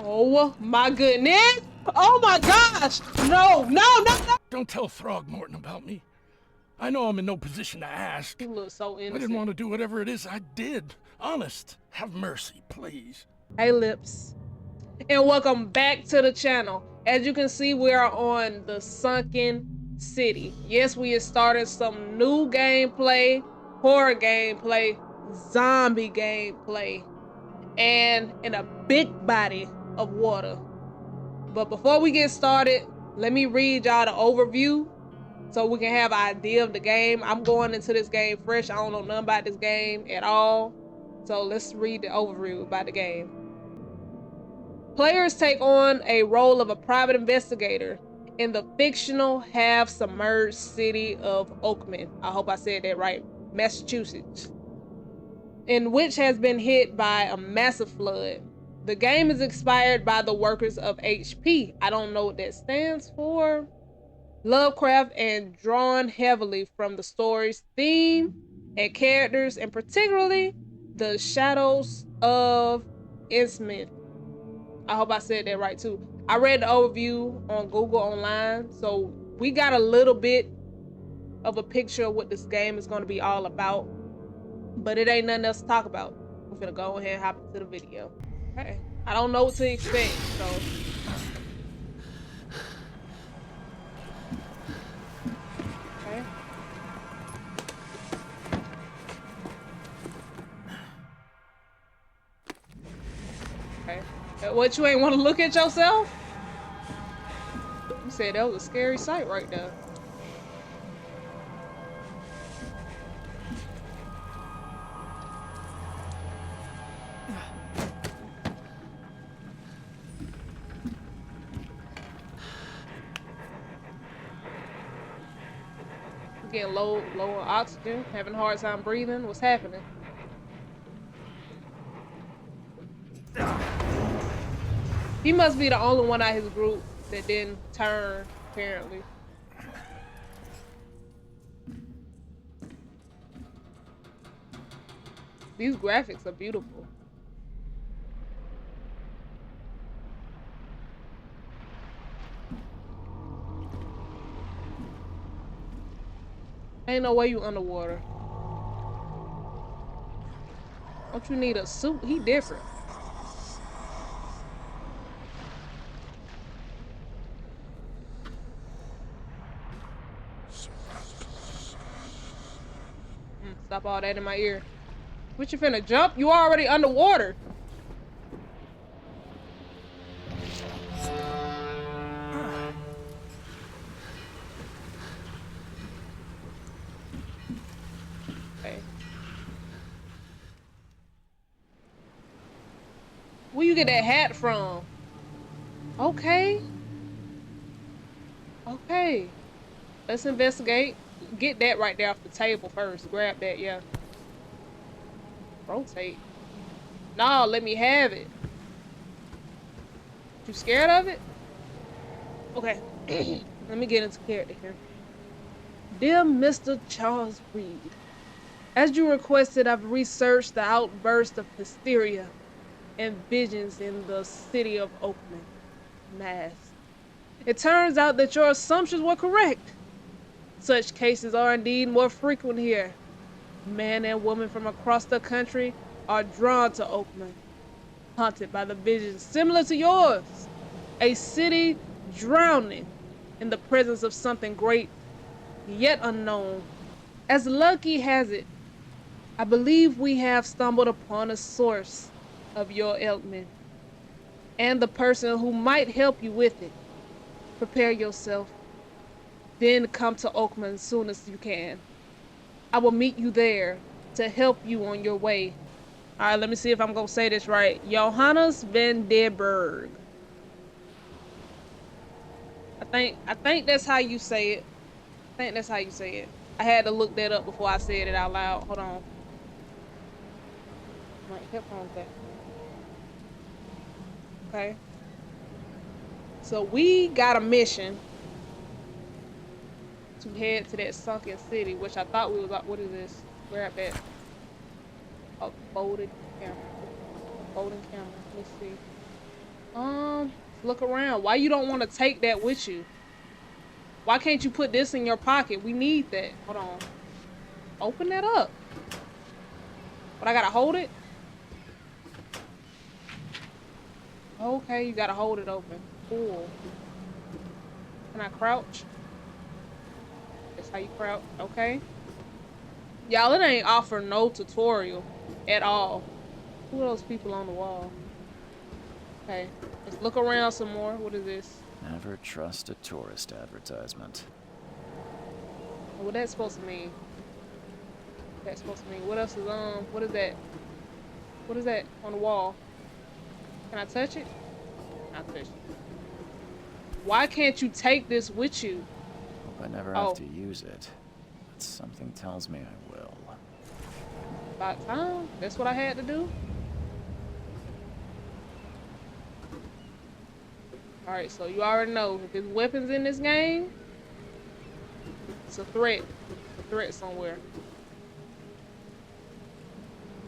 Oh my goodness! Oh my gosh! No, no, no, no! Don't tell Throgmorton about me. I know I'm in no position to ask. He looks so I didn't innocent. want to do whatever it is I did. Honest. Have mercy, please. Hey, Lips. And welcome back to the channel. As you can see, we are on the Sunken City. Yes, we have started some new gameplay, horror gameplay, zombie gameplay, and in a big body of water. But before we get started, let me read y'all the overview so we can have an idea of the game. I'm going into this game fresh. I don't know nothing about this game at all. So let's read the overview about the game. Players take on a role of a private investigator in the fictional half-submerged city of Oakman. I hope I said that right. Massachusetts. In which has been hit by a massive flood. The game is inspired by the workers of HP. I don't know what that stands for. Lovecraft, and drawn heavily from the story's theme and characters, and particularly the Shadows of Innsmouth. I hope I said that right too. I read the overview on Google Online, so we got a little bit of a picture of what this game is going to be all about, but it ain't nothing else to talk about. I'm gonna go ahead and hop into the video. Okay, I don't know what to expect, so. Okay. Okay. What, you ain't want to look at yourself? You said that was a scary sight right there. Getting low on oxygen, having a hard time breathing. What's happening? He must be the only one out of his group that didn't turn, apparently. These graphics are beautiful. Ain't no way you underwater. Don't you need a suit? He different. Stop all that in my ear. What, you finna jump? You already underwater. Okay. Where you get that hat from? Okay. Okay. Let's investigate. Get that right there off the table first. Grab that, yeah. Rotate. No, let me have it. You scared of it? Okay. Let me get into character here. Dear Mr. Charles Reed, as you requested, I've researched the outburst of hysteria and visions in the city of Oakman, Mass. It turns out that your assumptions were correct. Such cases are indeed more frequent here. Men and women from across the country are drawn to Oakman, haunted by the visions similar to yours. A city drowning in the presence of something great, yet unknown. As lucky has it, I believe we have stumbled upon a source of your ailment, and the person who might help you with it. Prepare yourself, then come to Oakman as soon as you can. I will meet you there to help you on your way. All right, let me see if I'm gonna say this right. Johannes van der Berg. I think that's how you say it. I think that's how you say it. I had to look that up before I said it out loud. Hold on. My headphones back. Okay. So we got a mission to head to that sunken city, which I thought we was like, what is this? Grab that. A folded camera. A folding camera. Let's see. Look around. Why you don't want to take that with you? Why can't you put this in your pocket? We need that. Hold on. Open that up. But I gotta hold it? Okay, you gotta hold it open. Cool. Can I crouch? That's how you crouch. Okay. Y'all, it ain't offer no tutorial at all. Who are those people on the wall? Okay. Let's look around some more. What is this? Never trust a tourist advertisement. What that's supposed to mean? That's supposed to mean. What else is what is that? What is that on the wall? Can I touch it? I'll touch it. Why can't you take this with you? Hope I never have to use it. But something tells me I will. About time. That's what I had to do. Alright, so you already know if there's weapons in this game, it's a threat. It's a threat somewhere.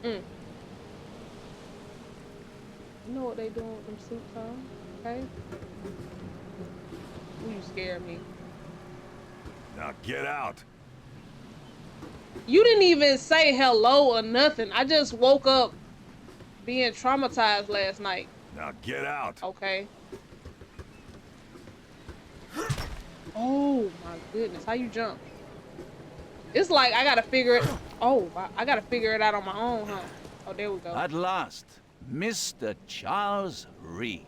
You know what they doing with them suits on? Okay. Ooh, you scared me. Now get out. You didn't even say hello or nothing. I just woke up being traumatized last night. Now get out. Okay. Oh my goodness, how you jump? It's like I gotta figure it. Oh, I gotta figure it out on my own, huh? Oh, there we go. At last, Mr. Charles Reed.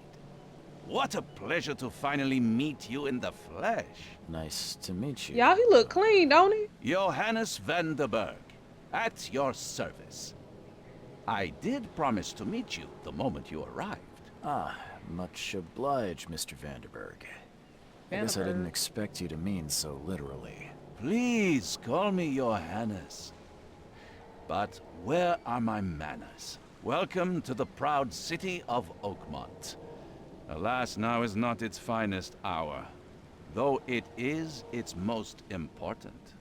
What a pleasure to finally meet you in the flesh. Nice to meet you. Y'all, he look clean, don't he? Johannes van der Berg, at your service. I did promise to meet you the moment you arrived. Ah, much obliged, Mr. Vanderberg. I guess I didn't expect you to mean so literally. Please call me Johannes. But where are my manners? Welcome to the proud city of Oakmont. Alas, now is not its finest hour, though it is its most important.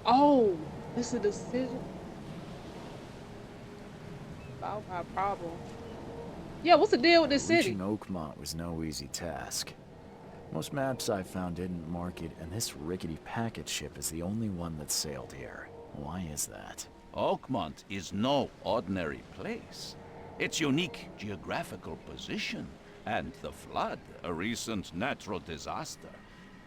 Oh, this is a decision about my problem. Yeah, what's the deal with this city? Reaching Oakmont was no easy task. Most maps I found didn't mark it, and this rickety packet ship is the only one that sailed here. Why is that? Oakmont is no ordinary place. Its unique geographical position and the flood, a recent natural disaster,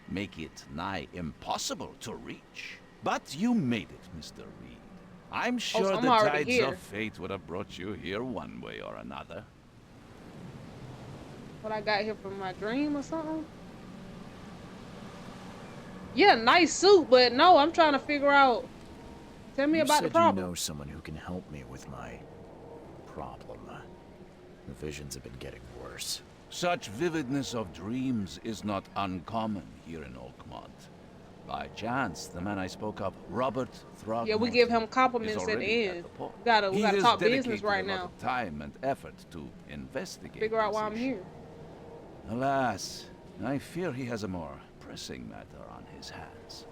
make it nigh impossible to reach. But you made it, Mr. Reed. I'm sure so I'm the already tides here. of fate would have brought you here one way or another. What I got here from my dream or something? Yeah, nice suit, but no, I'm trying to figure out. Tell me about the problem. You know someone who can help me with my problem. The visions have been getting worse. Such vividness of dreams is not uncommon here in Oakmont. By chance, the man I spoke of, Robert Throgmorton, Yeah, we give him compliments is at the already end. the port. We gotta He has talk business dedicated right a lot now. of time and effort to investigate. Figure out this why I'm issue. here. Alas, I fear he has a more pressing matter on his hands.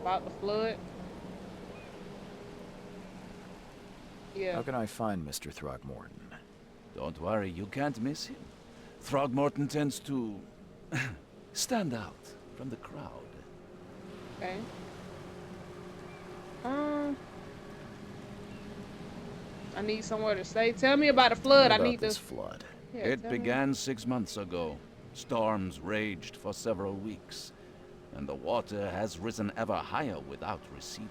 About the flood. Yeah. How can I find Mr. Throgmorton? Don't worry, you can't miss him. Throgmorton tends to stand out from the crowd. Okay. I need somewhere to stay. Tell me about the flood. What I about need this to. flood. Yeah, It tell me. began 6 months ago. Storms raged for several weeks, and the water has risen ever higher without receding.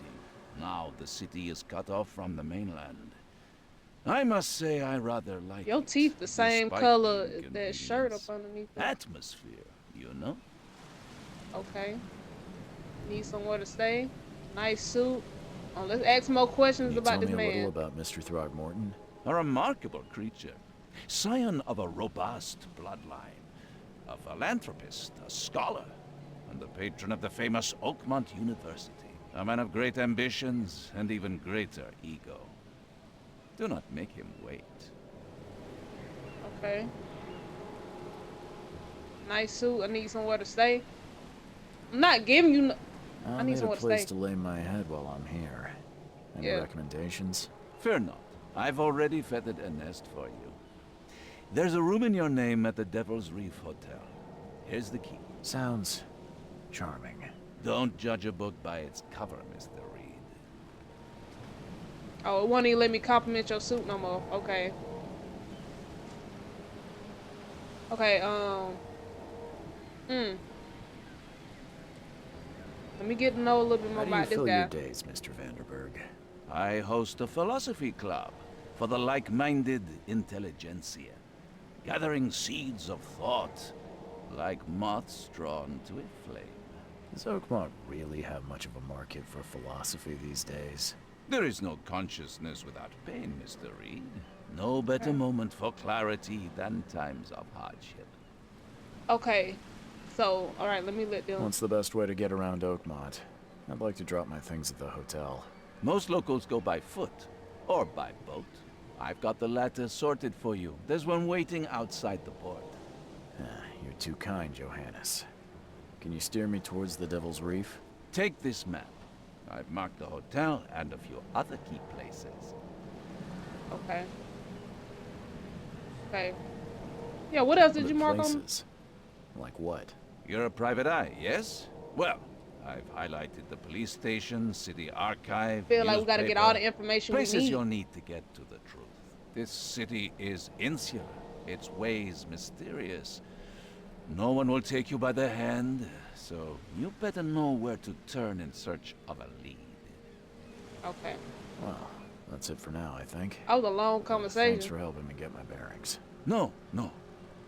Now the city is cut off from the mainland. I must say I rather like Your it, teeth the same despite color the as that shirt up inconvenience. underneath it. Atmosphere, you know? Okay. Need somewhere to stay. Nice suit. Let's ask more questions Can you about tell this me a man. little about Mr. Throgmorton? A remarkable creature. Scion of a robust bloodline. A philanthropist, a scholar, and the patron of the famous Oakmont University. A man of great ambitions and even greater ego. Do not make him wait. Okay. Nice suit. I need somewhere to stay. I'm not giving you. I need need a somewhere to place stay. to lay my head while I'm here. Any Yeah. recommendations? Fear not. I've already feathered a nest for you. There's a room in your name at the Devil's Reef Hotel. Here's the key. Sounds charming. Don't judge a book by its cover, Mr. Reed. Oh, it won't even let me compliment your suit no more. Okay. Okay, let me get to know a little bit more How do you about this fill guy. your days, Mr. Vanderberg? I host a philosophy club for the like-minded intelligentsia, gathering seeds of thought like moths drawn to a flame. Does Oakmont really have much of a market for philosophy these days? There is no consciousness without pain, Mr. Reed. No better moment for clarity than times of hardship. Okay. So, alright, let me let them. What's the best way to get around Oakmont? I'd like to drop my things at the hotel. Most locals go by foot or by boat. I've got the latter sorted for you. There's one waiting outside the port. You're too kind, Johannes. Can you steer me towards the Devil's Reef? Take this map. I've marked the hotel and a few other key places. Okay. Okay. Yeah, what else did Other you mark on? places? Like what? You're a private eye, yes? Well, I've highlighted the police station, city archive, Feel like we gotta get all the newspaper, information we places need. you'll need to get to the truth. This city is insular, its ways mysterious. No one will take you by the hand, so you better know where to turn in search of a lead. Okay. Well, that's it for now, I think. That was a long Thanks conversation. for helping me get my bearings. No, no.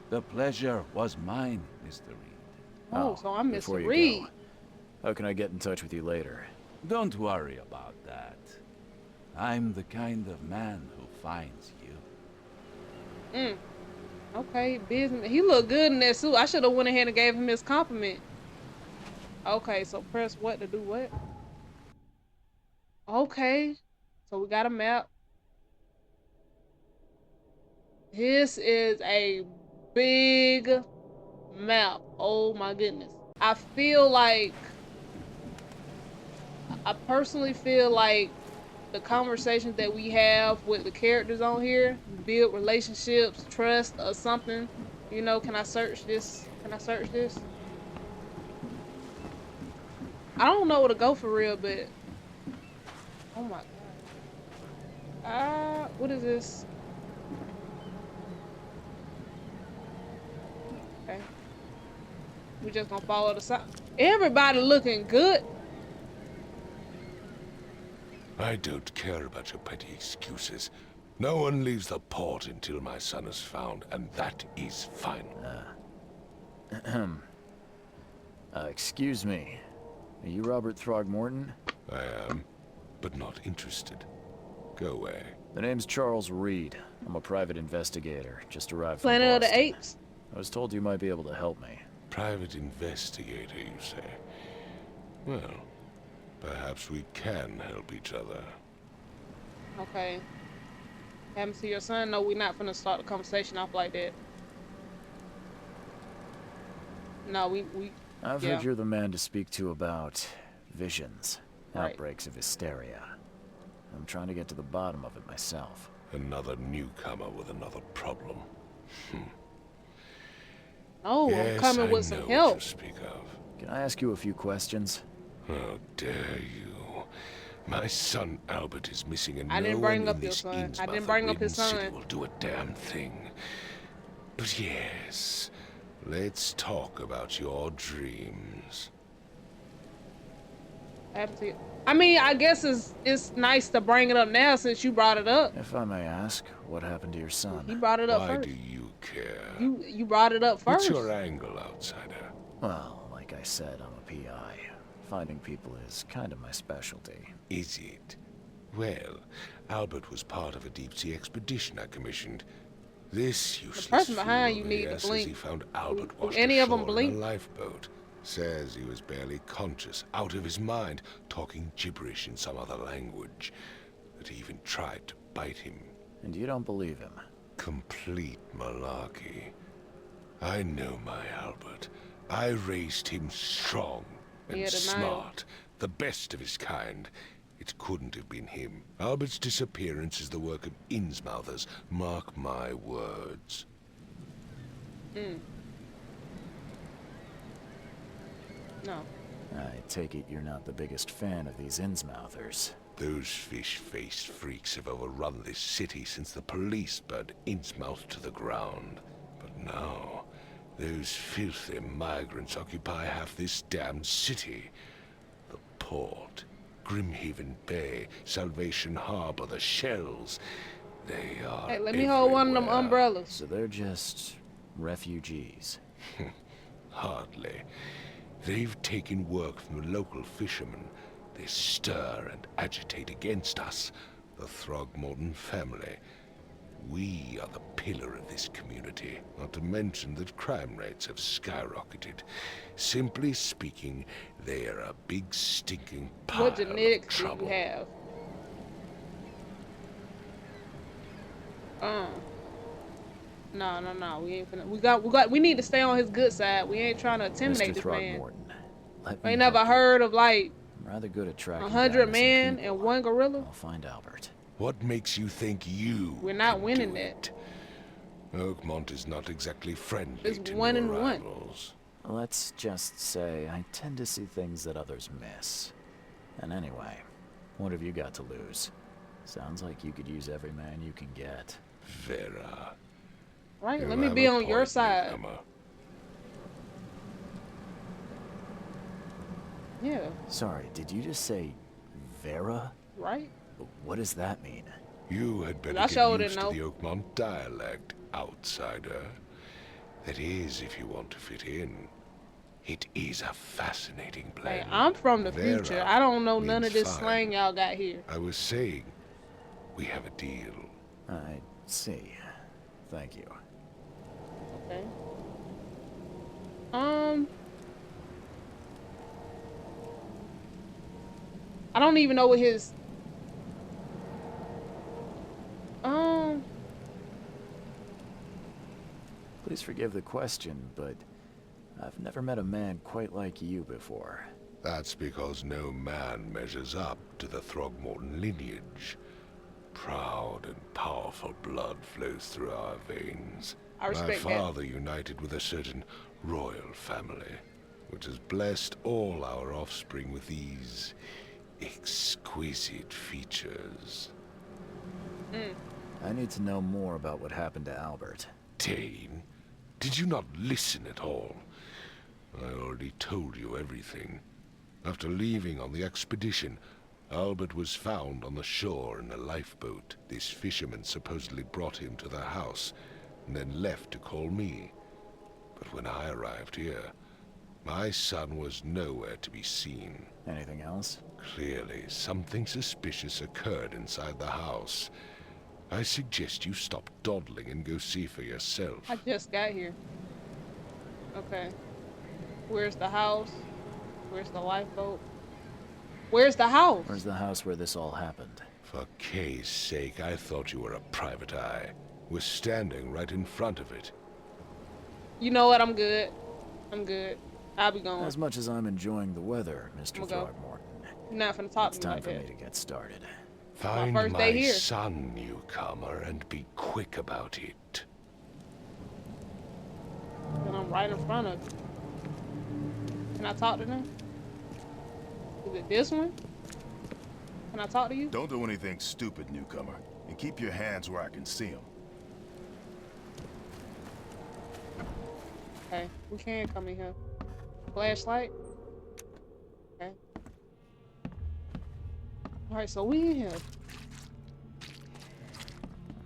The pleasure was mine, Mr. Reed. Oh, so I'm before Mr. you Reed. go, how can I get in touch with you later? Don't worry about that. I'm the kind of man who finds you. Okay, business. He looked good in that suit. I should have went ahead and gave him his compliment. Okay, so press what to do what? Okay, so we got a map. This is a big map. Oh my goodness. I personally feel like the conversations that we have with the characters on here build relationships, trust, or something. You know, can I search this? Can I search this? I don't know where to go for real, but oh my god. What is this? Okay. We just gonna follow the sign. Everybody looking good. I don't care about your petty excuses. No one leaves the port until my son is found, and that is final. Excuse me. Are you Robert Throgmorton? I am, but not interested. Go away. The name's Charles Reed. I'm a private investigator. Just arrived from Planet of the Boston. Apes. I was told you might be able to help me. Private investigator, you say? Well, perhaps we can help each other. Okay. Happen to your son? No, we're not finna start the conversation off like that. No, we I've Yeah. heard you're the man to speak to about visions, Right. outbreaks of hysteria. I'm trying to get to the bottom of it myself. Another newcomer with another problem. Oh, I'm Yes, coming I with some know help. what you speak of. Can I ask you a few questions? How dare you? My son Albert is missing, and I didn't no bring one up in your this son. I didn't Innsmouth bring up his City son. will do a damn thing. But yes, let's talk about your dreams. Happen to you. I mean, I guess it's nice to bring it up now since you brought it up. If I may ask, what happened to your He son? brought it up Why first. do you care? You brought it up What's first. your angle, outsider? Well, like I said, I'm a PI. Finding people is kind of my specialty. Is it? Well, Albert was part of a deep-sea expedition I commissioned. This useless person behind fool you need to over here says blink. he found Albert Do washed any of 'em ashore blink? in a lifeboat. Says he was barely conscious, out of his mind, talking gibberish in some other language. That he even tried to bite him. And you don't believe him? Complete malarkey. I know my Albert. I raised him strong and Yeah, denial. smart, the best of his kind. It couldn't have been him. Albert's disappearance is the work of Innsmouthers. Mark my words. No. I take it you're not the biggest fan of these Innsmouthers. Those fish-faced freaks have overrun this city since the police burned Innsmouth to the ground. But now, those filthy migrants occupy half this damned city. The port, Grimhaven Bay, Salvation Harbor, the shells. They are Hey, let me hold one of them everywhere. umbrellas. So they're just refugees. Hardly. They've taken work from the local fishermen. They stir and agitate against us, the Throgmorton family. We are the pillar of this community, not to mention that crime rates have skyrocketed. Simply speaking, they are a big stinking pile What genetics of do trouble. you have? No. We ain't finna. We need to stay on his good side. We ain't trying to intimidate Mr. this man. Throgmorton, let I me ain't never help you. heard of like I'm rather good at tracking 100 down men innocent and people. one gorilla. I'll find Albert. What makes you think you We're not can winning do that. it? Oakmont is not exactly friendly It's to 1 new and 1. arrivals. Let's just say I tend to see things that others miss. And anyway, what have you got to lose? Sounds like you could use every man you can get. Vera. Right? you Let me have be a on your point, side. newcomer. Yeah. Sorry, did you just say Vera? Right? What does that mean? You had better I get sure used didn't to the Oakmont dialect, outsider. That is, if you want to fit in. It is a fascinating Hey, blend. I'm from the Vera future. I don't know none means of this fine. slang y'all got here. I was saying, we have a deal. I see. Thank you. Okay. I don't even know what his Please forgive the question, but I've never met a man quite like you before. That's because no man measures up to the Throgmorton lineage. Proud and powerful blood flows through our veins. I respect My that. father united with a certain royal family, which has blessed all our offspring with these exquisite features. I need to know more about what happened to Albert. Dane, did you not listen at all? I already told you everything. After leaving on the expedition, Albert was found on the shore in a lifeboat. This fisherman supposedly brought him to the house, and then left to call me. But when I arrived here, my son was nowhere to be seen. Anything else? Clearly, something suspicious occurred inside the house. I suggest you stop dawdling and go see for yourself. I just got here. Okay. Where's the house? Where's the lifeboat? Where's the house? Where's the house where this all happened? For Kay's sake, I thought you were a private eye. We're standing right in front of it. You know what? I'm good. I'm good. I'll be going. As much as I'm enjoying the weather, Mr. I'ma go. Throgmorton, You're not finna talk it's to me time like for that. me to get started. Find first my day here. son, newcomer, and be quick about it. And I'm right in front of you. Can I talk to them? Is it this one? Can I talk to you? Don't do anything stupid, newcomer, and keep your hands where I can see them. Okay, we can come in here. Flashlight? Okay. Alright, so we in here.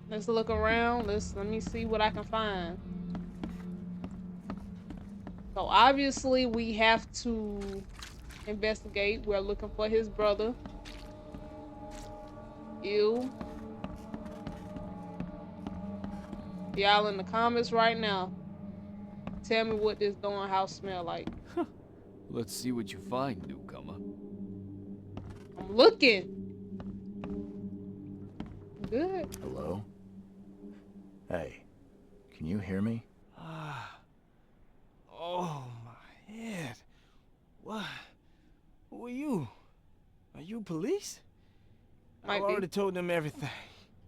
Let's look around. Let me see what I can find. So obviously we have to investigate. We're looking for his brother. Ew. Y'all in the comments right now. Tell me what this dorm house smell like. Let's see what you find, newcomer. I'm looking. Good. Hello? Hey, can you hear me? Oh, my head. What? Who are you? Are you police? Might I've be. already told them everything.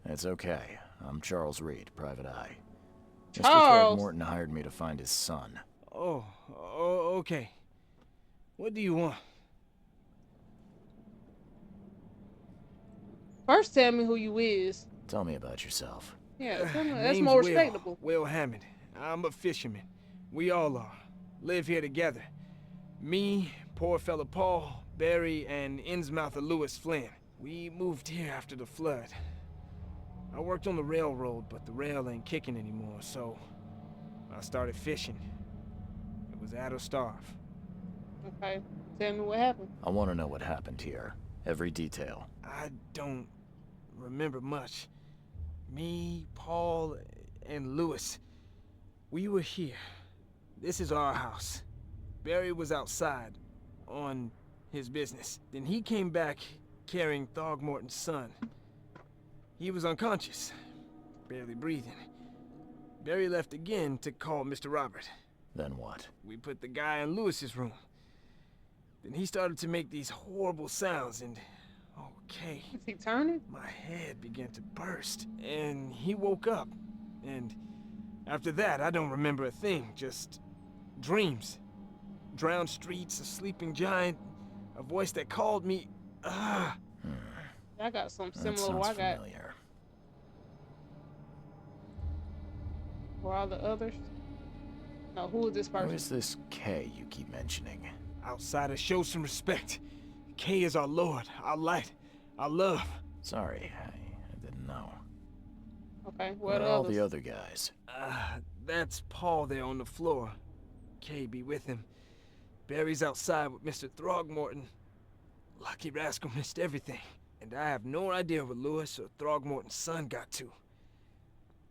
It's okay. I'm Charles Reed, Private Eye. Mr. Charles. Throgmorton hired me to find his son. Oh, okay. What do you want? First, tell me who you is. Tell me about yourself. Yeah, tell me. That's Name's more Will. respectable. Will Hammond. I'm a fisherman. We all are. Live here together. Me, poor fella Paul, Barry, and Innsmouther Lewis Flynn. We moved here after the flood. I worked on the railroad, but the rail ain't kicking anymore, so I started fishing. It was at or starve. Okay, tell me what happened. I want to know what happened here. Every detail. I don't remember much. Me, Paul, and Lewis, we were here. This is our house. Barry was outside, on his business. Then he came back carrying Throgmorton's son. He was unconscious, barely breathing. Barry left again to call Mr. Robert. Then what? We put the guy in Lewis's room. Then he started to make these horrible sounds and... Okay. Is he turning? My head began to burst, and he woke up. And after that, I don't remember a thing, just dreams. Drowned streets, a sleeping giant, a voice that called me. I got something That similar to what I sounds got. familiar. Where are the others? No, who is this person? Who is this K you keep mentioning? Outsiders, show some respect. K is our lord, our light, our love. Sorry, I didn't know. Okay, Where where are the all others? the other guys? That's Paul there on the floor. K be with him. Barry's outside with Mr. Throgmorton. Lucky rascal missed everything. And I have no idea where Lewis or Throgmorton's son got to.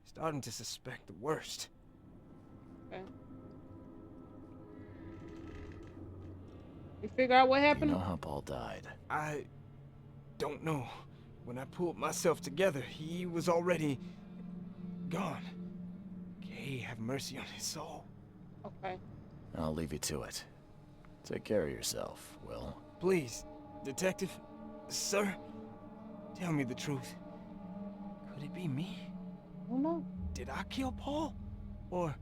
Starting to suspect the worst. Okay. You figure out what You happened? know how Paul died. I don't know. When I pulled myself together, he was already gone. K have mercy on his soul. Okay. I'll leave you to it. Take care of yourself, Will. Please, detective, sir, tell me the truth. Could it be me? I don't know. Did I kill Paul? Or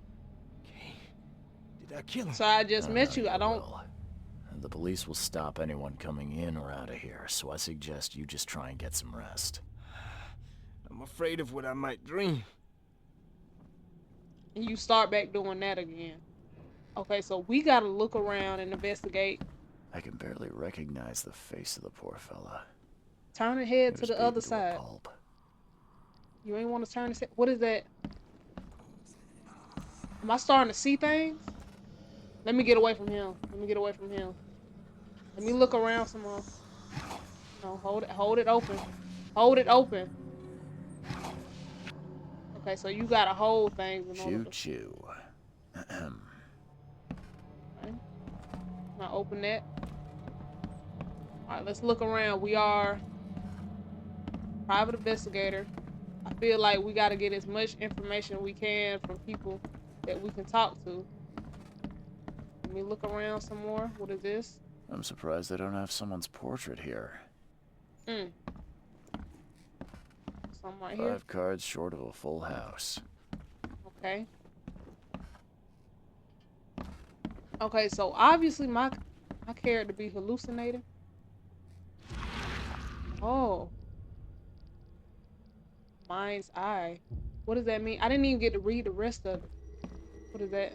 K? Did I kill him? So I just don't met know you. I yet, don't. Will. The police will stop anyone coming in or out of here, so I suggest you just try and get some rest. I'm afraid of what I might dream. And you start back doing that again. Okay, so we gotta look around and investigate. I can barely recognize the face of the poor fella. Turn your head He to was the beaten other to a side. pulp. You ain't want to turn his head. What is that? Am I starting to see things? Let me get away from him. Let me get away from him. Let me look around some more. No, hold it open. Hold it open. Okay, so you gotta hold things in order to... Choo-choo. Ahem. Okay. Now open that. Alright, let's look around. We are private investigator. I feel like we gotta get as much information we can from people that we can talk to. Let me look around some more. What is this? I'm surprised they don't have someone's portrait here. Something right here. 5 cards short of a full house. Okay. Okay, so obviously my character be hallucinating. Oh. Mind's eye. What does that mean? I didn't even get to read the rest of it. What is that?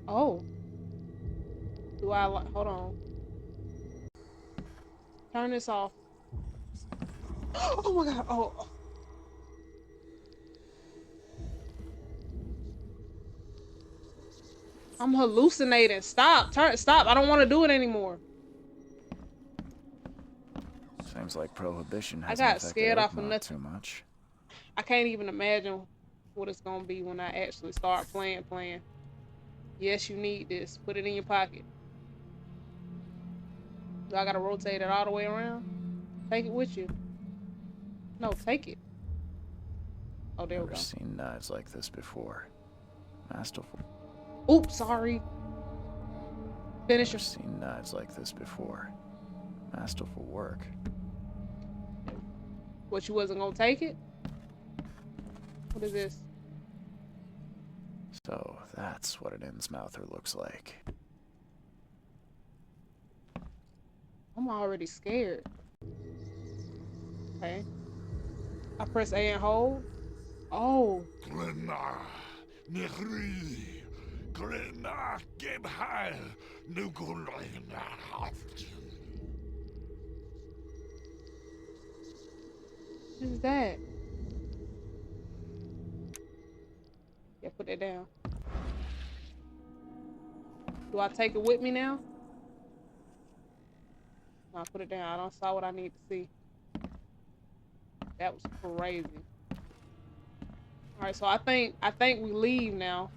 Oh. Do I like... Hold on. Turn this off. Oh my god. Oh. I'm hallucinating. Stop. Stop. I don't want to do it anymore. Seems like prohibition I hasn't got affected scared off of Oakmont nothing. too much. I can't even imagine what it's gonna be when I actually start playing. Yes, you need this. Put it in your pocket. Do I gotta rotate it all the way around? Take it with you. No, take it. Oh, there we Never go. seen knives like this before. Masterful. Oops, sorry. Finish I've your... seen knives like this before. Masterful work. What, you wasn't gonna take it? What is this? So that's what an Innsmouther looks like. I'm already scared. Okay. I press A and hold. Oh. Glenna, Nehri, Glenna, Gebhal, Nugulina, What is that? Yeah, put that down. Do I take it with me now? No, I put it down. I don't saw what I need to see. That was crazy. All right, so I think we leave now.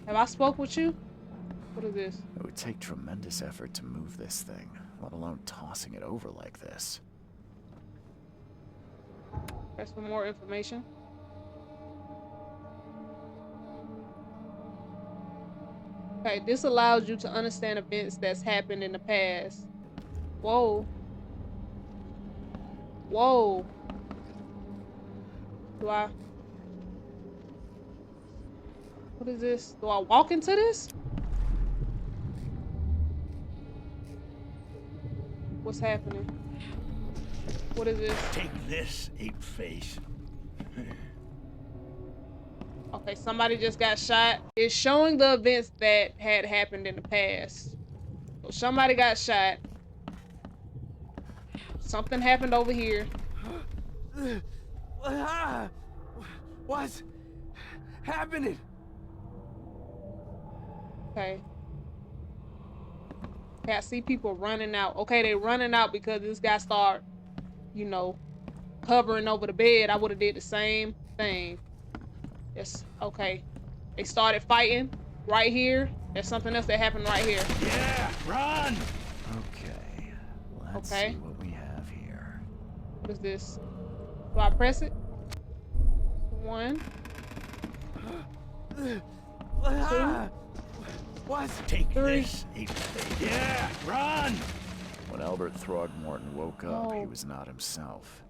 Have I spoke with you? What is this? It would take tremendous effort to move this thing, let alone tossing it over like this. Press for more information. Okay, this allows you to understand events that's happened in the past. Whoa. Whoa. Do I... What is this? Do I walk into this? What's happening? What is this? Take this, ape face. Okay, somebody just got shot. It's showing the events that had happened in the past. So somebody got shot. Something happened over here. What's happening? Okay. Okay, I see people running out. Okay, they running out because this guy started, you know, hovering over the bed. I would have did the same thing. Yes, okay. They started fighting right here. There's something else that happened right here. Yeah, run! Okay, let's Okay. see what we have here. What is this? Do I press it? 1. What? Take 3. this, ape face. Yeah, run! When Albert Throgmorton woke up, he Oh. was not himself.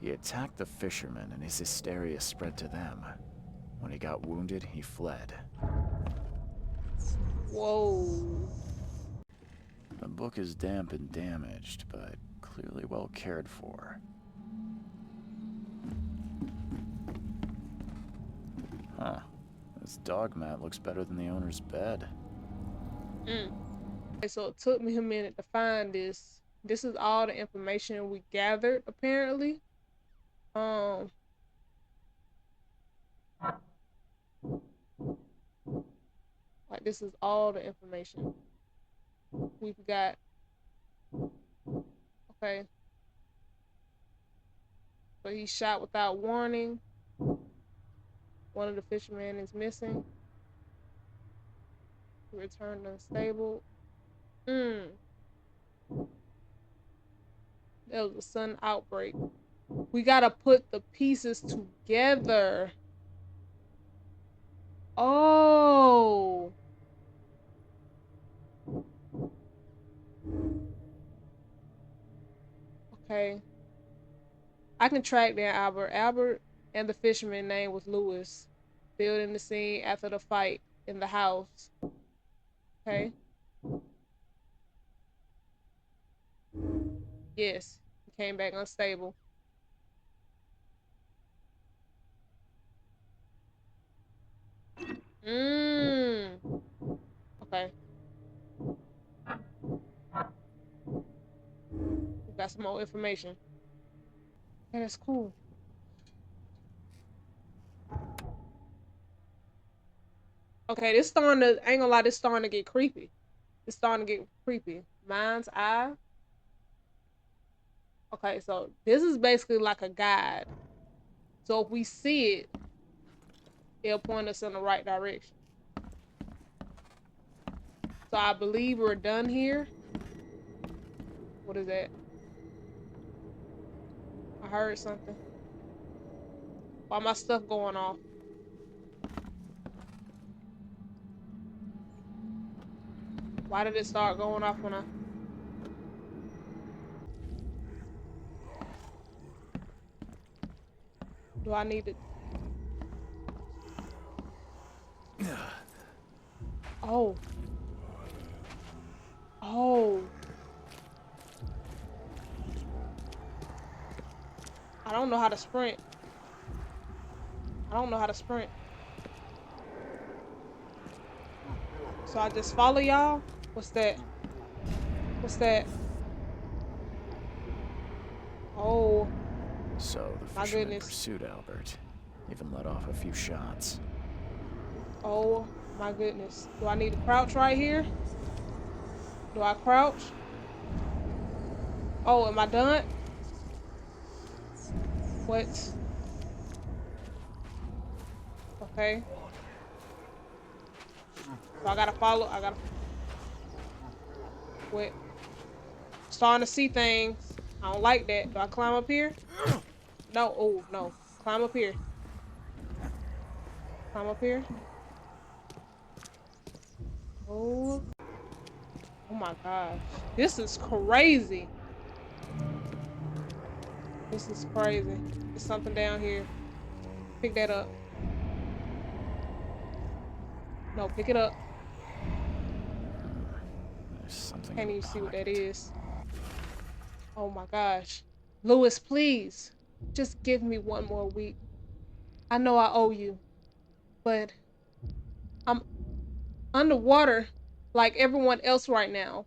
He attacked the fishermen and his hysteria spread to them. When he got wounded, he fled. Whoa. The book is damp and damaged, but clearly well cared for. Huh. This dog mat looks better than the owner's bed. Okay, so it took me a minute to find this. This is all the information we gathered, apparently. Like, this is all the information we've got. Okay. So he shot without warning. One of the fishermen is missing. He returned unstable. There was a sudden outbreak. We gotta put the pieces together. Oh. Okay. I can track down Albert. Albert and the fisherman name was Lewis. Filled in the scene after the fight in the house. Okay. Yes. He came back unstable. Okay. We got some more information. Okay, that's cool. Okay, this starting to, I ain't gonna lie, this starting to get creepy. It's starting to get creepy. Mind's eye. Okay, so this is basically like a guide. So if we see it, it'll point us in the right direction. So I believe we're done here. What is that? I heard something. Why my stuff going off? Why did it start going off when I... Do I need to... Oh. Oh. I don't know how to sprint. I don't know how to sprint. So I just follow y'all? What's that? What's that? Oh. So the My fisherman goodness. pursued Albert. Even let off a few shots. Oh my goodness. Do I need to crouch right here? Do I crouch? Oh, am I done? What? Okay. So I gotta follow. I gotta. Wait. Starting to see things. I don't like that. Do I climb up here? No. Oh no. Climb up here. Climb up here. Oh. Oh my gosh. This is crazy. This is crazy. There's something down here. Pick that up. No, pick it up. There's something. Can't in the even see what that pocket. is. Oh my gosh. Louis, please. Just give me one more week. I know I owe you. But I'm underwater like everyone else right now.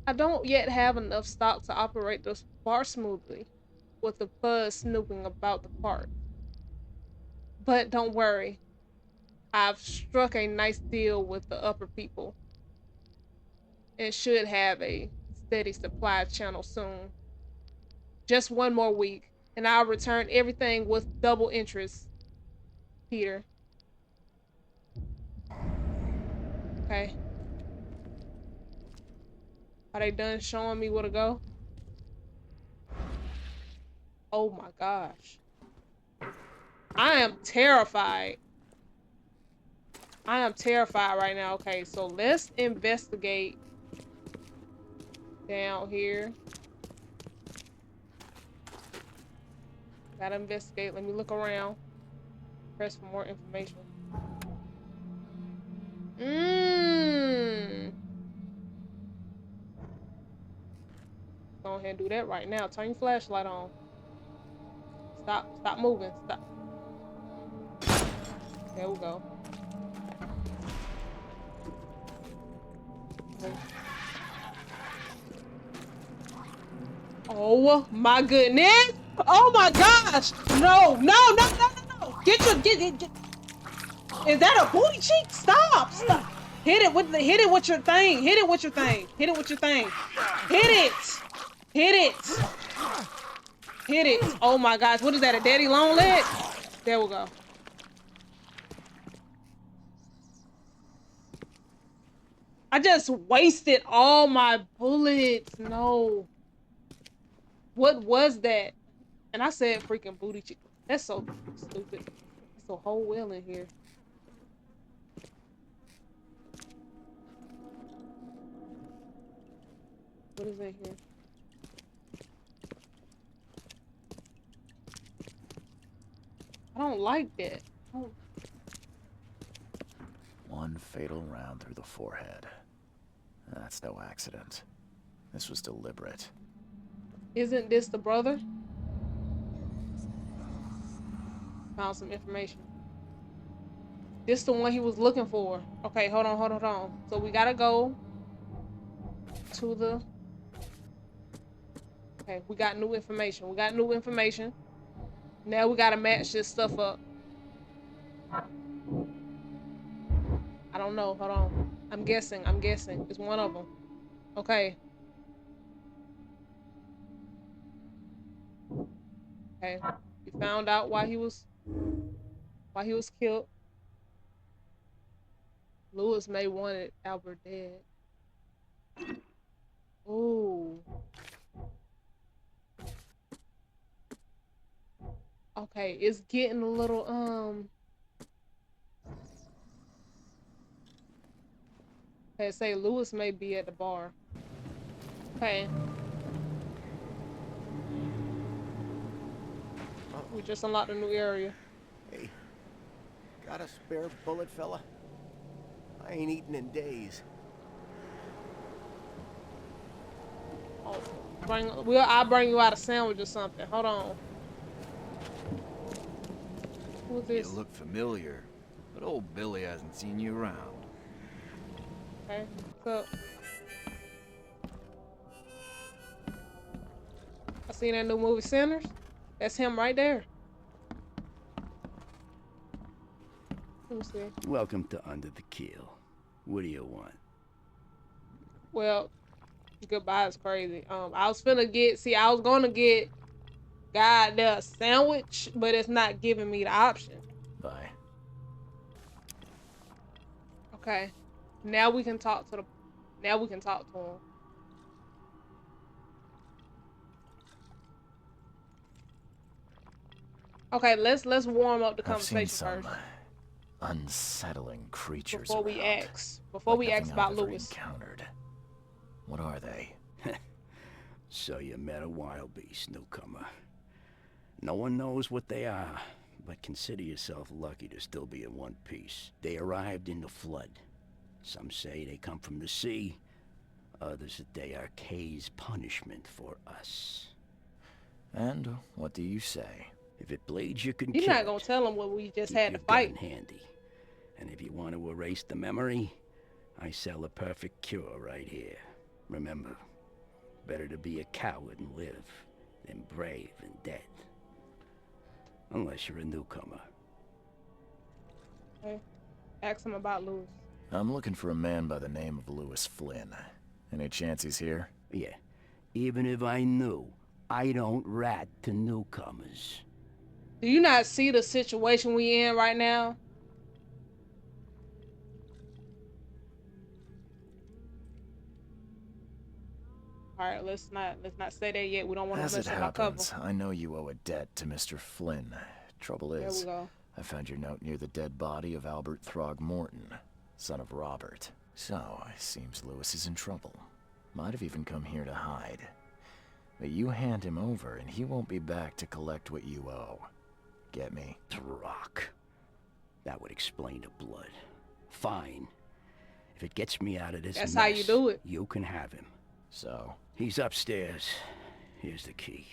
I don't yet have enough stock to operate this bar smoothly with the buzz snooping about the park. But don't worry. I've struck a nice deal with the upper people and should have a steady supply channel soon. Just one more week, and I'll return everything with double interest, Peter. Okay. Are they done showing me where to go? Oh my gosh. I am terrified. I am terrified right now. Okay, so let's investigate down here. Gotta investigate. Let me look around. Press for more information. Go ahead and do that right now. Turn your flashlight on. Stop moving. Stop. There we go. Okay. Oh my goodness! Oh my gosh! No! Get. Is that a booty cheek? Stop! Hit it with your thing. Hit it with your thing. Hit it! Oh my gosh, what is that? A daddy long leg? There we go. I just wasted all my bullets. No. What was that? And I said freaking booty cheek. That's so stupid. There's a whole wheel in here. What is in here? I don't like that. One fatal round through the forehead. That's no accident. This was deliberate. Isn't this the brother? Found some information. This the one he was looking for. Okay, hold on. So we gotta go to the... Okay, we got new information. Now we gotta match this stuff up. I don't know, hold on. I'm guessing. It's one of them. Okay. Okay, we found out why he was killed. Louis may wanted Albert dead. Ooh. Okay, it's getting a little Okay, say Lewis may be at the bar. Okay. We just unlocked a new area. Hey, got a spare bullet, fella? I ain't eaten in days. Oh, I'll bring you out a sandwich or something. Hold on. Who's You this? look familiar, but old Billy hasn't seen you around. Okay, what's up? I seen that new movie Sinners. That's him right there. Let me see. Welcome to Under the Keel. What do you want? Well, goodbye is crazy. I was gonna get God there a sandwich, but it's not giving me the option. Bye. Okay. Now we can talk to him. Okay, let's warm up the I've seen conversation some first unsettling creatures before we around, ask like about nothing I've ever Lewis. encountered. What are they? So you met a wild beast, newcomer. No one knows what they are, but consider yourself lucky to still be in one piece. They arrived in the flood. Some say they come from the sea. Others that they are Kay's punishment for us. And what do you say? If it bleeds, you can You're kill not gonna it. tell him what we just Keep had your to fight. gun handy. And if you want to erase the memory, I sell a perfect cure right here. Remember, better to be a coward and live than brave and dead. Unless you're a newcomer. Okay. Ask him about Lewis. I'm looking for a man by the name of Lewis Flynn. Any chance he's here? Yeah, even if I knew, I don't rat to newcomers. Do you not see the situation we in right now? All right, let's not say that yet. We don't want to As mess it up our cover. happens, I know you owe a debt to Mr. Flynn. Trouble There we is, go. I found your note near the dead body of Albert Throgmorton, son of Robert. So, it seems Lewis is in trouble. Might have even come here to hide. But you hand him over and he won't be back to collect what you owe. Get me? Throck. That would explain the blood. Fine. If it gets me out of this That's mess, how you do it. you can have him. So, He's upstairs. Here's the key.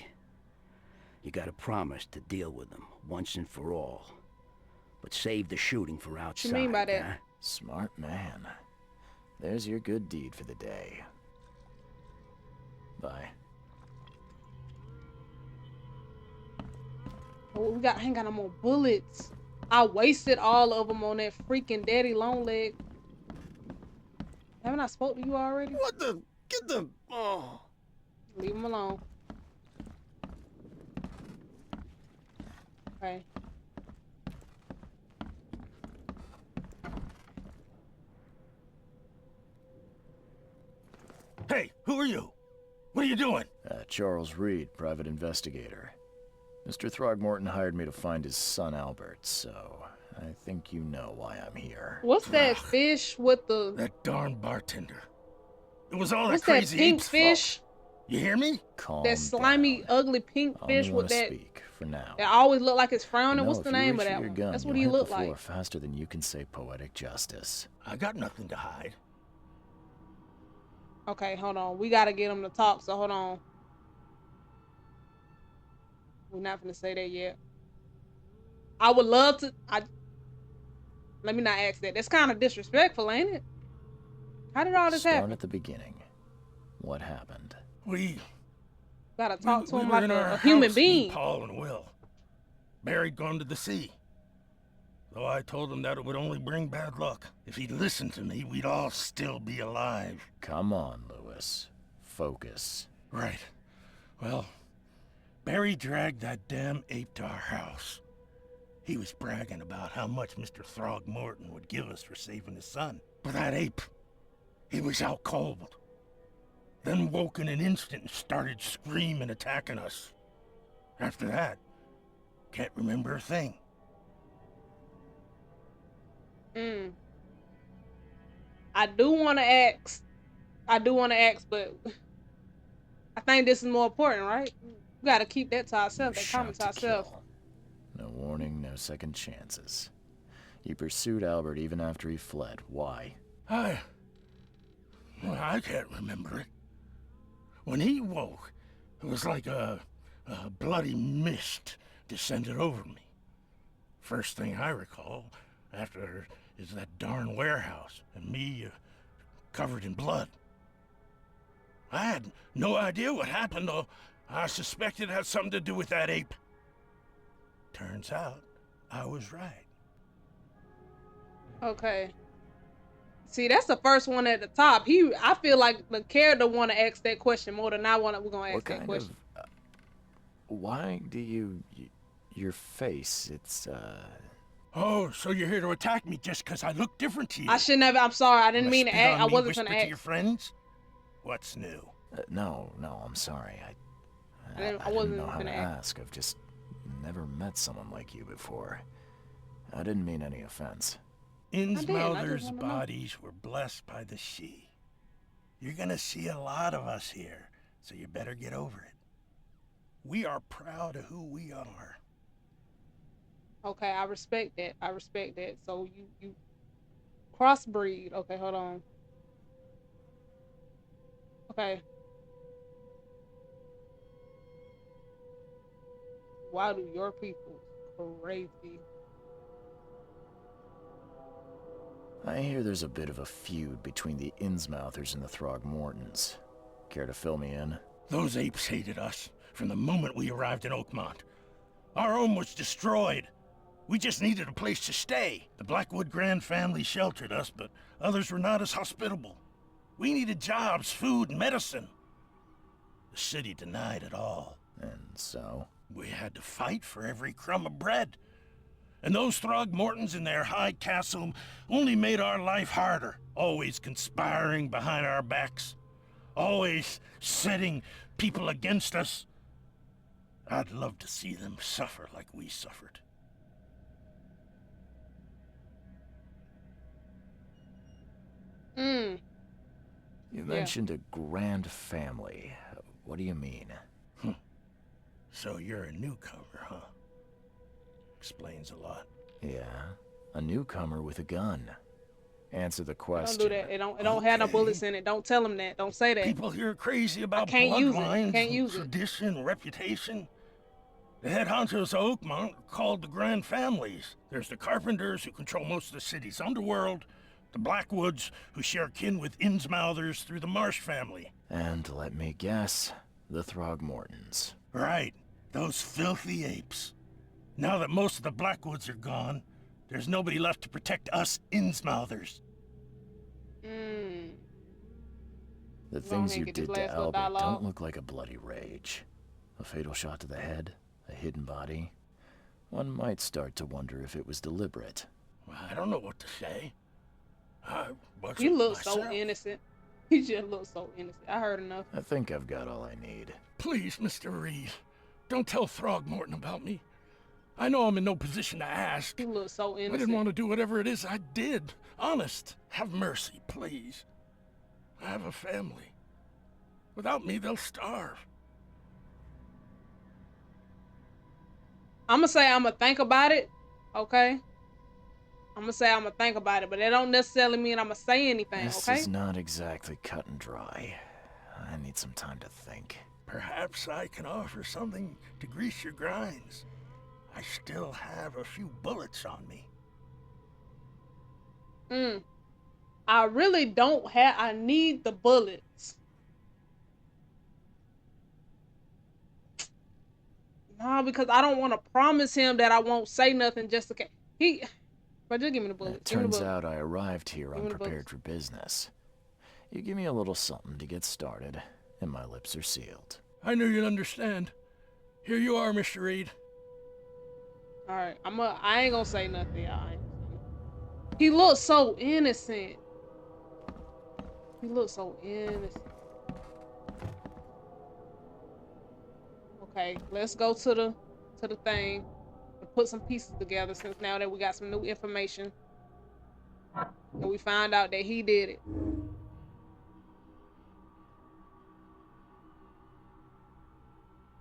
You gotta promise to deal with him once and for all. But save the shooting for outside. What you mean by that? huh? smart man. There's your good deed for the day. Bye. Oh, I ain't got no more bullets. I wasted all of them on that freaking daddy long leg. Haven't I spoke to you already? What the? Get the... Oh. Leave him alone. Okay. Hey, who are you? What are you doing? Charles Reed, private investigator. Mr. Throgmorton hired me to find his son Albert, so I think you know why I'm here. What's that fish with the... That darn bartender. It was all What's that that crazy pink ape's fish? fault. You hear me? Calm That slimy, down. ugly pink I fish only with wanna that... speak for now. That always look like it's frowning. You know, What's if the you name reach of for that your one? gun, That's what you'll he hit looked the floor like. faster than you can say poetic justice. I got nothing to hide. Okay, hold on. We gotta get him to talk, so hold on. We're not gonna say that yet. I would love to... Let me not ask that. That's kind of disrespectful, ain't it? How did all this Start happen? at the beginning. What happened? We Gotta talk to him were like in our a human house, me, being. Paul and Will. Barry'd gone to the sea. Though I told him that it would only bring bad luck. If he'd listened to me, we'd all still be alive. Come on, Lewis. Focus. Right. Well, Barry dragged that damn ape to our house. He was bragging about how much Mr. Throgmorton would give us for saving his son. But that ape, he was out cold. Then woke in an instant and started screaming, attacking us. After that, can't remember a thing. I do want to ask. But I think this is more important, right? We gotta keep that to ourselves. That comment to ourselves. No warning, no second chances. You pursued Albert even after he fled. Why? Well, I can't remember it. When he woke, it was like a bloody mist descended over me. First thing I recall after is that darn warehouse and me covered in blood. I had no idea what happened, though. I suspected it had something to do with that ape. Turns out, I was right. Okay. See, that's the first one at the top. I feel like the character want to ask that question more than we're gonna ask that question. Why do you... Your face, it's, Oh, so you're here to attack me just because I look different to you? I shouldn't have. I'm sorry. I didn't mean to act. I wasn't gonna act. To your friends? What's new? No, I'm sorry. I wasn't didn't know how gonna to act. ask. I've just never met someone like you before. I didn't mean any offense. Innsmouther's bodies were blessed by the Sidhe. You're gonna see a lot of us here, so you better get over it. We are proud of who we are. Okay, I respect that. So you crossbreed. Okay, hold on. Okay. Why do your people crazy? I hear there's a bit of a feud between the Innsmouthers and the Throgmortons. Care to fill me in? Those apes hated us from the moment we arrived in Oakmont. Our home was destroyed. We just needed a place to stay. The Blackwood Grand family sheltered us, but others were not as hospitable. We needed jobs, food, and medicine. The city denied it all. And so? We had to fight for every crumb of bread. And those Throgmortons in their high castle only made our life harder, always conspiring behind our backs, always setting people against us. I'd love to see them suffer like we suffered. You mentioned a grand family. What do you mean? So you're a newcomer, huh? Explains a lot. Yeah, a newcomer with a gun. Answer the question. Don't do that. It don't have no bullets in it. Don't tell them that. Don't say that. People here are crazy about bloodlines, tradition, reputation. The head honchos of Oakmont are called the Grand Families. There's the Carpenters, who control most of the city's underworld, the Blackwoods, who share kin with Innsmouthers through the Marsh family. And let me guess, the Throgmortons. Right, those filthy apes. Now that most of the Blackwoods are gone, there's nobody left to protect us Innsmouthers. The things you did to Albert don't look like a bloody rage. A fatal shot to the head, a hidden body. One might start to wonder if it was deliberate. Well, I don't know what to say. He looks so innocent. He just looks so innocent. I heard enough. I think I've got all I need. Please, Mr. Reed, don't tell Throgmorton about me. I know I'm in no position to ask. He looks so innocent. I didn't want to do whatever it is I did. Honest. Have mercy, please. I have a family. Without me, they'll starve. I'm gonna say I'm gonna think about it, okay? I'm gonna say I'm gonna think about it, but that don't necessarily mean I'm gonna say anything, This okay? is not exactly cut and dry. I need some time to think. Perhaps I can offer something to grease your grinds. I still have a few bullets on me. I really don't have. I need the bullets. No, because I don't want to promise him that I won't say nothing just in case. But just give me the bullets. It turns out I arrived here unprepared for business. You give me a little something to get started, and my lips are sealed. I knew you'd understand. Here you are, Mr. Reed. All right, I ain't gonna say nothing, y'all. He looks so innocent. He looks so innocent. Okay, let's go to the thing and put some pieces together, since now that we got some new information. And we found out that he did it.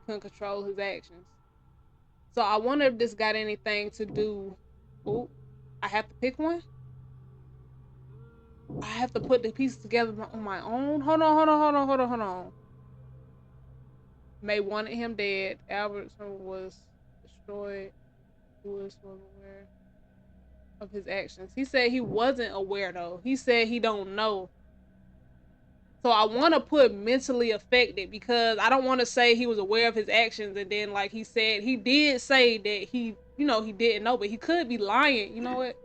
Couldn't control his actions. So I wonder if this got anything to do. Oh, I have to pick one? I have to put the pieces together on my own? Hold on. May wanted him dead. Albert was destroyed. Lewis was aware of his actions. He said he wasn't aware though. He said he don't know. So I want to put mentally affected because I don't want to say he was aware of his actions and then like he said, he did say that he, you know, he didn't know, but he could be lying. You know what?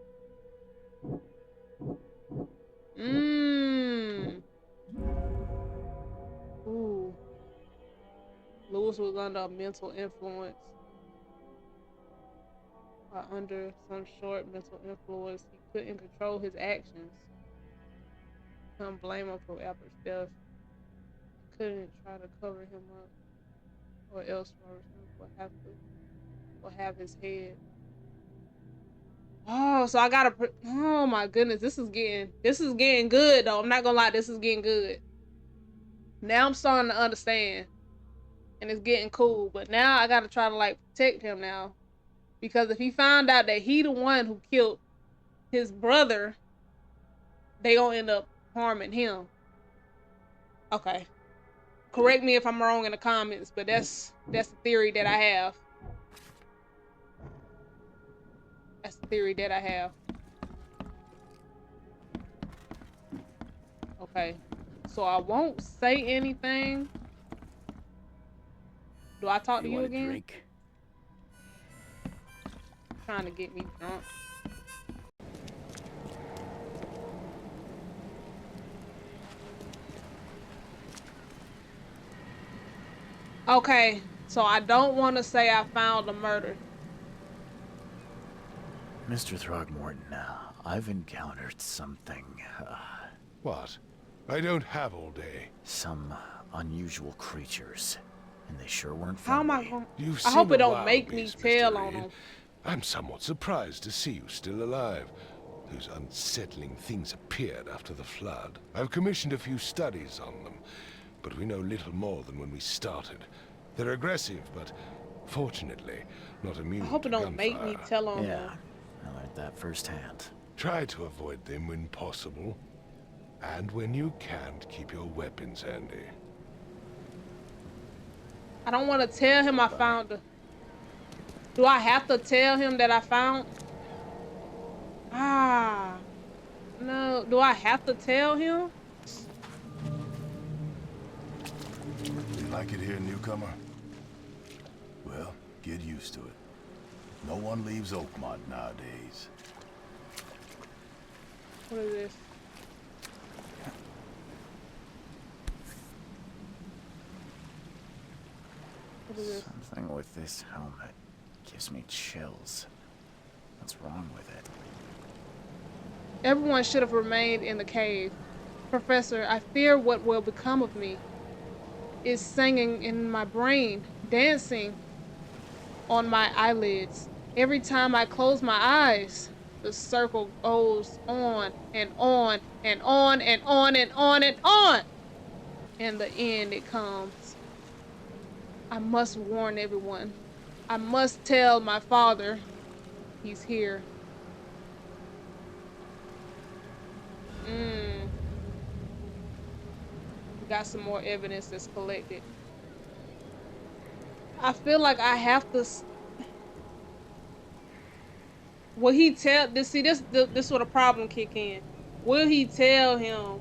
Ooh. Lewis was under a mental influence. Under some short mental influence, he couldn't control his actions. Couldn't blame him for Albert's death. Couldn't try to cover him up, or else Robert will have his head. Oh, so I gotta. Oh my goodness, this is getting good though. I'm not gonna lie, this is getting good. Now I'm starting to understand, and it's getting cool. But now I gotta try to like protect him now, because if he found out that he the one who killed his brother, they gonna end up harming him. Okay. Correct me if I'm wrong in the comments, but that's the theory that I have. That's the theory that I have. Okay. So I won't say anything. Do I talk to you again? Drink? Trying to get me drunk. Okay, so I don't want to say I found the murder. Mr. Throgmorton, I've encountered something. What? I don't have all day. Some unusual creatures, and they sure weren't How am friendly. I going? You've I seen hope it a don't wild make me beast, tell Mr. on Reed. them. I'm somewhat surprised to see you still alive. Those unsettling things appeared after the flood. I've commissioned a few studies on them, but we know little more than when we started. They're aggressive, but fortunately not immune I hope it to don't make me gunfire. tell on Yeah, them. I learned that firsthand. Try to avoid them when possible. And when you can't, keep your weapons handy. I don't want to tell him I found the. Do I have to tell him that I found? Ah, no. Do I have to tell him? You like it here, newcomer? Well, get used to it. No one leaves Oakmont nowadays. What is this? What is this? Something with this helmet gives me chills. What's wrong with it? Everyone should have remained in the cave. Professor, I fear what will become of me. It's singing in my brain, dancing on my eyelids. Every time I close my eyes, the circle goes on and on and on and on and on and on. In the end, it comes. I must warn everyone. I must tell my father he's here. We got some more evidence that's collected. I feel like I have to. Will he tell this? See, this where the problem kick in. Will he tell him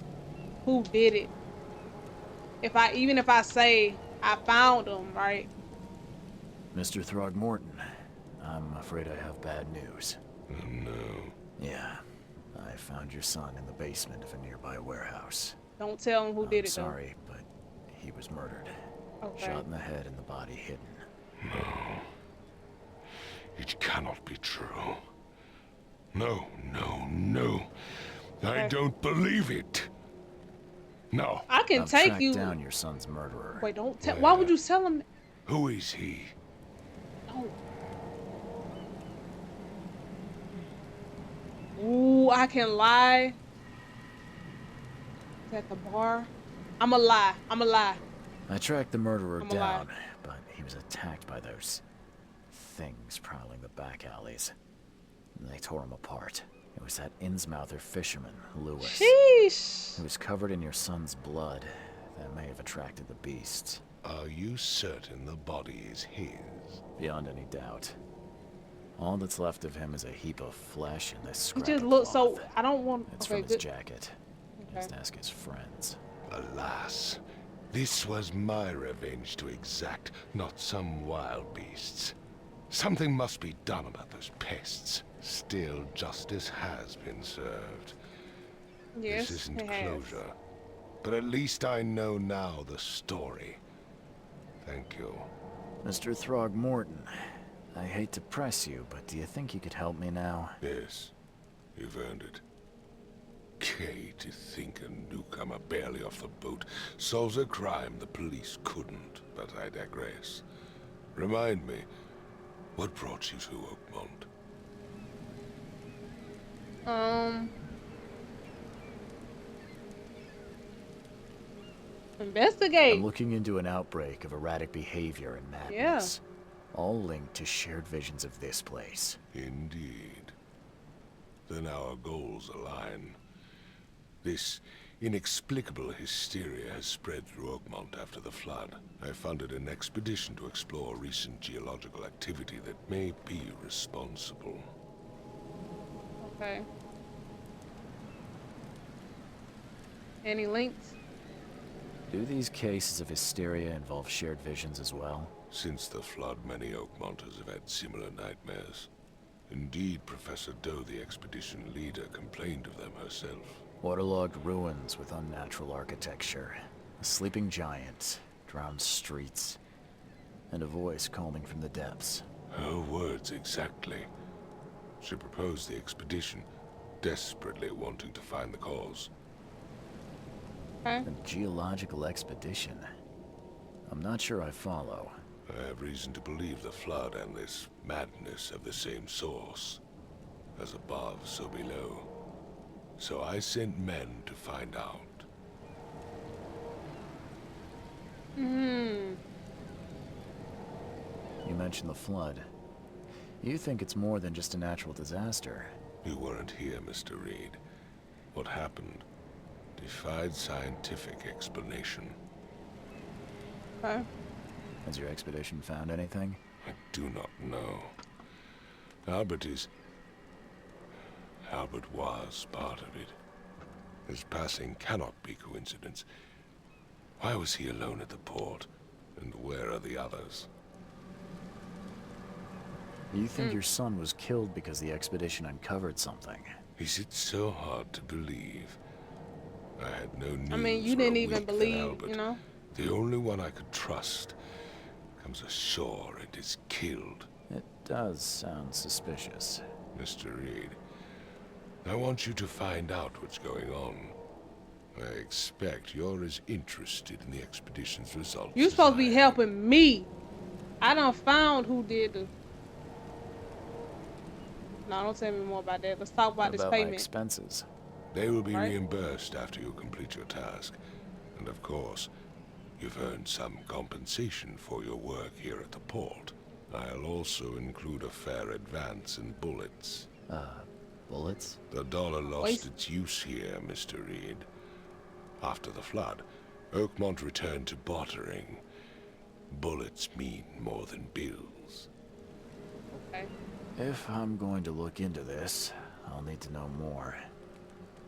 who did it? Even if I say I found him, right? Mr. Throgmorton, I'm afraid I have bad news. Oh, no. Yeah, I found your son in the basement of a nearby warehouse. Don't tell him who did it. Sorry, but he was murdered. Okay. Shot in the head and the body hidden. No. It cannot be true. No, no, no. I don't believe it. No. I can I've take tracked you. down your son's murderer. Wait, don't tell. Why would you tell him? Who is he? Oh. Ooh, I can lie. Is at the bar? I'ma lie. I'ma lie. I tracked the murderer I'm down, alive. but he was attacked by those things prowling the back alleys. They tore him apart. It was that Innsmouther fisherman, Lewis. Sheesh. He was covered in your son's blood. That may have attracted the beasts. Are you certain the body is his? Beyond any doubt. All that's left of him is a heap of flesh and this He scrap just of looks so. cloth. I don't want. It's Okay, from his good. jacket. Okay. Just ask his friends. Alas, this was my revenge to exact, not some wild beasts. Something must be done about those pests. Still, justice has been served. Yes, This isn't it has. closure, but at least I know now the story. Thank you. Mr. Throgmorton, I hate to press you, but do you think you could help me now? Yes, you've earned it. Gay to think a newcomer barely off the boat solves a crime the police couldn't, but I digress. Remind me, what brought you to Oakmont? Investigate. I'm looking into an outbreak of erratic behavior and madness. All linked to shared visions of this place. Indeed. Then our goals align. This inexplicable hysteria has spread through Oakmont after the flood. I funded an expedition to explore recent geological activity that may be responsible. Okay. Any links? Do these cases of hysteria involve shared visions as well? Since the flood, many Oakmonters have had similar nightmares. Indeed, Professor Doe, the expedition leader, complained of them herself. Waterlogged ruins with unnatural architecture, a sleeping giant, drowned streets, and a voice calling from the depths. Her words exactly. She proposed the expedition, desperately wanting to find the cause. Okay. A geological expedition? I'm not sure I follow. I have reason to believe the flood and this madness have the same source. As above, so below. So I sent men to find out. Hmm. You mentioned the flood. You think it's more than just a natural disaster. You weren't here, Mr. Reed. What happened defied scientific explanation. Okay. Has your expedition found anything? I do not know. Albert was part of it. His passing cannot be coincidence. Why was he alone at the port? And where are the others? You think your son was killed because the expedition uncovered something? Is it so hard to believe? I had no news. I mean, you for a didn't even week that believe, Albert, you know? the only one I could trust, comes ashore and is killed. It does sound suspicious. Mr. Reed, I want you to find out what's going on. I expect you're as interested in the expedition's results. You as supposed to I be am. helping me. I done found who did the. No, don't tell me more about that. Let's talk about What this about my payment. expenses? They will be Right. reimbursed after you complete your task. And of course, you've earned some compensation for your work here at the port. I'll also include a fair advance in bullets. Bullets? The dollar lost Wait. its use here, Mr. Reed. After the flood, Oakmont returned to bartering. Bullets mean more than bills. Okay. If I'm going to look into this, I'll need to know more.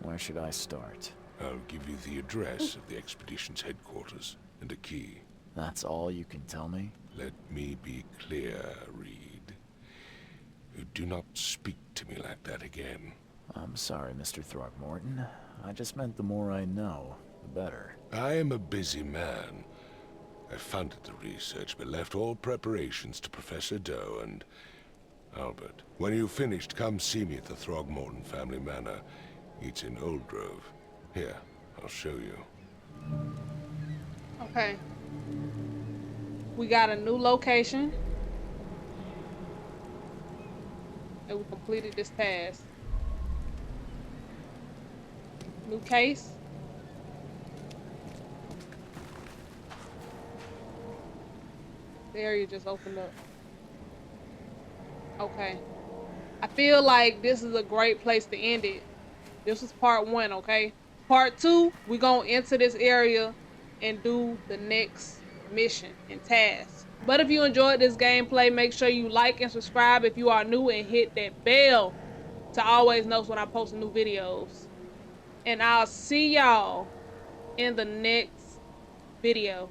Where should I start? I'll give you the address of the expedition's headquarters and a key. That's all you can tell me? Let me be clear, Reed. You do not speak to me like that again. I'm sorry, Mr. Throgmorton. I just meant the more I know, the better. I am a busy man. I funded the research, but left all preparations to Professor Doe and Albert. When you've finished, come see me at the Throgmorton family manor. It's in Old Grove. Here, I'll show you. Okay. We got a new location. And we completed this task. New case. The area just opened up. Okay. I feel like this is a great place to end it. This was part 1, okay? Part 2, we're gonna enter this area and do the next mission and task. But if you enjoyed this gameplay, make sure you like and subscribe if you are new, and hit that bell to always know when I post new videos. And I'll see y'all in the next video.